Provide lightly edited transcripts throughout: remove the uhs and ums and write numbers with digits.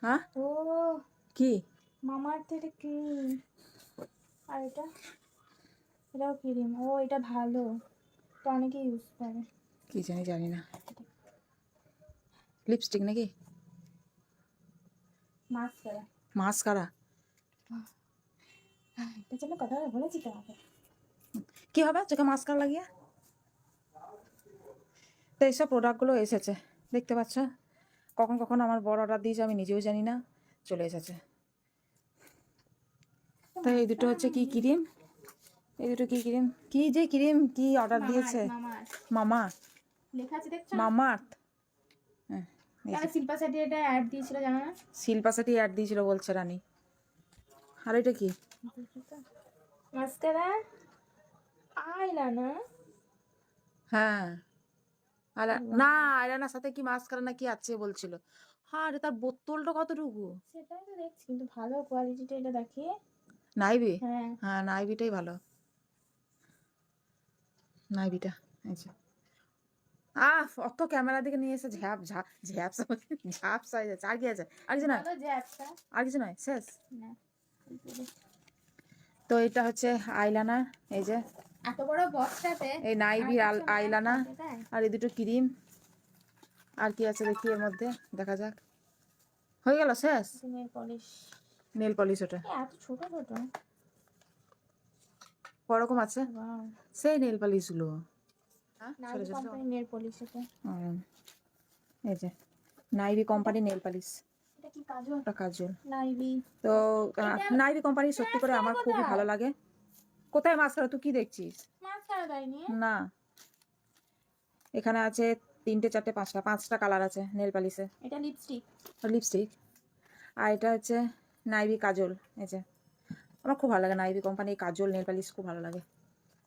হ্যাঁ ও কি মামার থেকে ক্রিম, আর এটাও ক্রিম। ও এটা ভালো, এটা অনেকে ইউজ করে। কি জানি না, লিপস্টিক নাকি মাস্কারা। মাস্কারা? এটার জন্য কথা বলেছি তোমাকে। কি হবে চোখে মাস্কারা লাগিয়ে? তো এইসব প্রোডাক্টগুলো এসেছে, দেখতে পাচ্ছ। কখন কখন আমার বড় অর্ডার দিয়েছে আমি নিজেও জানি না, চলে এসেছে। তো এই দুটো হচ্ছে কি ক্রিম, এই দুটো কি ক্রিম, কি যে ক্রিম কি অর্ডার দিয়েছে। মামা লেখা আছে দেখছো? মামার্থ। হ্যাঁ, কেন শিল্পা শেট্টি এটা অ্যাড দিয়েছিল জানো না? শিল্পা শেট্টি অ্যাড দিয়েছিল বলছে রানী। আর এটা কি? Mascara, eyeliner. হ্যাঁ না, আয়লানার সাথে কি মাস্কারা না কি আছে বলছিল। হ্যাঁ রে, তার বোতলটা কতটুকু? সেটাই তো দেখছি, কিন্তু ভালো কোয়ালিটিটা এটা দেখি। নাইবি? হ্যাঁ হ্যাঁ নাইবিটাই ভালো, নাইবিটা। আচ্ছা অত ক্যামেরা দিকে নিয়ে এসে ঝ্যাপ ঝাপ ঝ্যাপ ঝাপ সাইজ আছে। আর কি আছে? আর কিছু নয়, ভালো যে একটা আর কিছু নয়, শেষ। না। তো এটা হচ্ছে আইলানার, এই যে এত বড় বক্সটাতে এই নাইবি আইলানার, তাই আর এই দুটো ক্রিম। আর কি আছে দেখি এর মধ্যে, দেখা যাক। হয়ে গেল, শেষ। Nail polish. নেল পলিশ ওটা এত ছোট ছোট। ওরকম আছে, ওয়াও, সেই নেল পলিশগুলো। হ্যাঁ ছোট নাইকি ছোট। কোম্পানি নেল পলিশ এটা। এই যে নাইবি কোম্পানি নেল পলিশ, এটা কি কাজল? ওটা কাজল। নাইবি। তো নাইবি কোম্পানি সত্যি করে আমার খুবই ভালো লাগে। কোথায় মাস্কারা, তুই কি দেখছিস? মাস্কারা দেয়নি। না, এখানে আছে 3টে 4টে 5টা কালার আছে নেল পালিশে। এটা লিপস্টিক। লিপস্টিক। আর এটা হচ্ছে নাইবি কাজল। এই যে আমার খুব ভালো লাগে নাইবি কোম্পানি কাজল নেল পালিশ, খুব ভালো লাগে।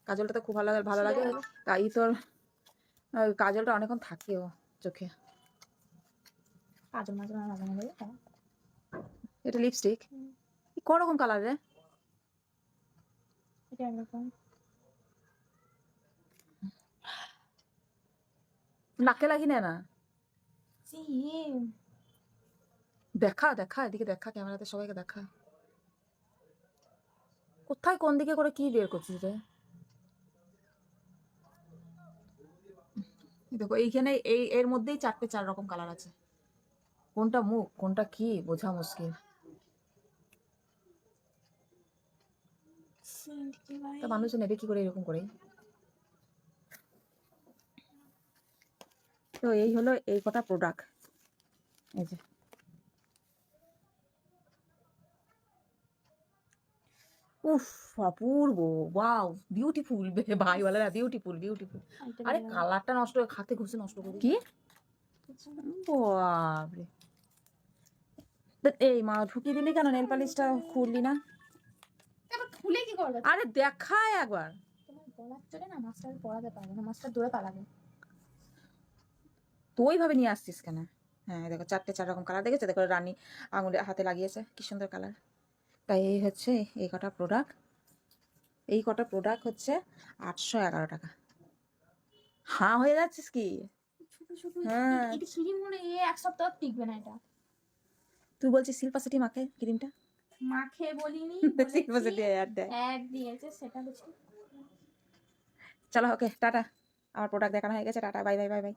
কাজলটা তো খুব ভালো লাগে। তাই তোর কাজলটা অনেকক্ষণ থাকেও চোখে। কাজল মাঝে মাঝে মাঝে মাঝে। এটা লিপস্টিক, কোন রকম কালার রে? এটা এরকম। নাকে লাগি না। সিম। দেখা দেখা এদিকে দেখা, ক্যামেরাতে সবাইকে দেখা। কোথায় কোন দিকে করে কি বের করছিস রে? দেখো এইখানে এর মধ্যেই 4 রকম কালার আছে। কোনটা মুখ কোনটা কি বোঝা মুশকিল। তা মানুষ নেবে কি করে এরকম করে? তো এই হলো এই কটা প্রোডাক্ট। এই যে উফ, অপূর্ব, ওয়াও, বিউটিফুল। ভাই বলে না, বিউটিফুল বিউটিফুল। আরে কালারটা নষ্ট, হাতে ঘষে নষ্ট করে কি? বাপরে, এই মা ঢুকিয়ে দিলি কেন? নেল পালিশটা খুললি না? খুলে কি করবে? আরে দেখায় একবার। তোমার গলার চলে না, মাস্টার পরাতে পারবে না, মাস্টার দূরে পালাবে। তো ওইভাবে নিয়ে আসছিস কেন? হ্যাঁ দেখো 4 রকম কালার দেখেছে, দেখো রানী আঙুলে হাতে লাগিয়েছে, কি সুন্দর কালার। তাই এই হচ্ছে এই কটা প্রোডাক্ট, এই কটা প্রোডাক্ট হচ্ছে 811 টাকা। হ্যাঁ হয়ে যাচ্ছিস কি? ছোট ছোট। হ্যাঁ এটা ক্রিম হলে এক সপ্তাহ টিকবে না এটা। তুই বলছিস শিল্পা শেঠি মাখে ক্রিমটা? মাখে বলিনি, শিল্পা শেঠি অ্যাড দেয়। অ্যাড দিয়েছে সেটা হচ্ছে। চলো ওকে টাটা, আমার প্রোডাক্ট দেখানো হয়ে গেছে, tata, bye bye bye bye.